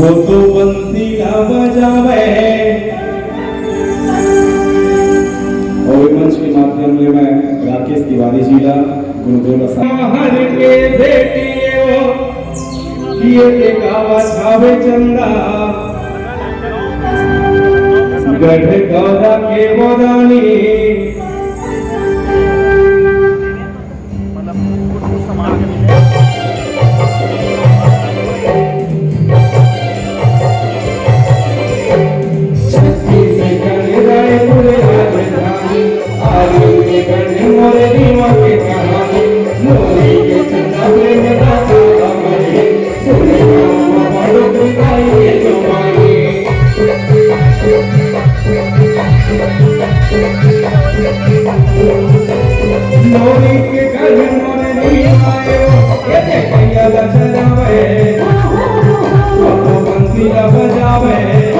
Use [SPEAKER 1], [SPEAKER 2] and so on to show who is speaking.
[SPEAKER 1] वो तो बंसीला बजावे। और मंच के माध्यम से मैं राकेश तिवारी जी का गुरुदेव के बेटी वो ये गावा छावे चंदा गढ़ गौरा के वदानी मोरी के घर मोरे नहीं आयो ये देखिया लचरावे वो बंसीला बजावे।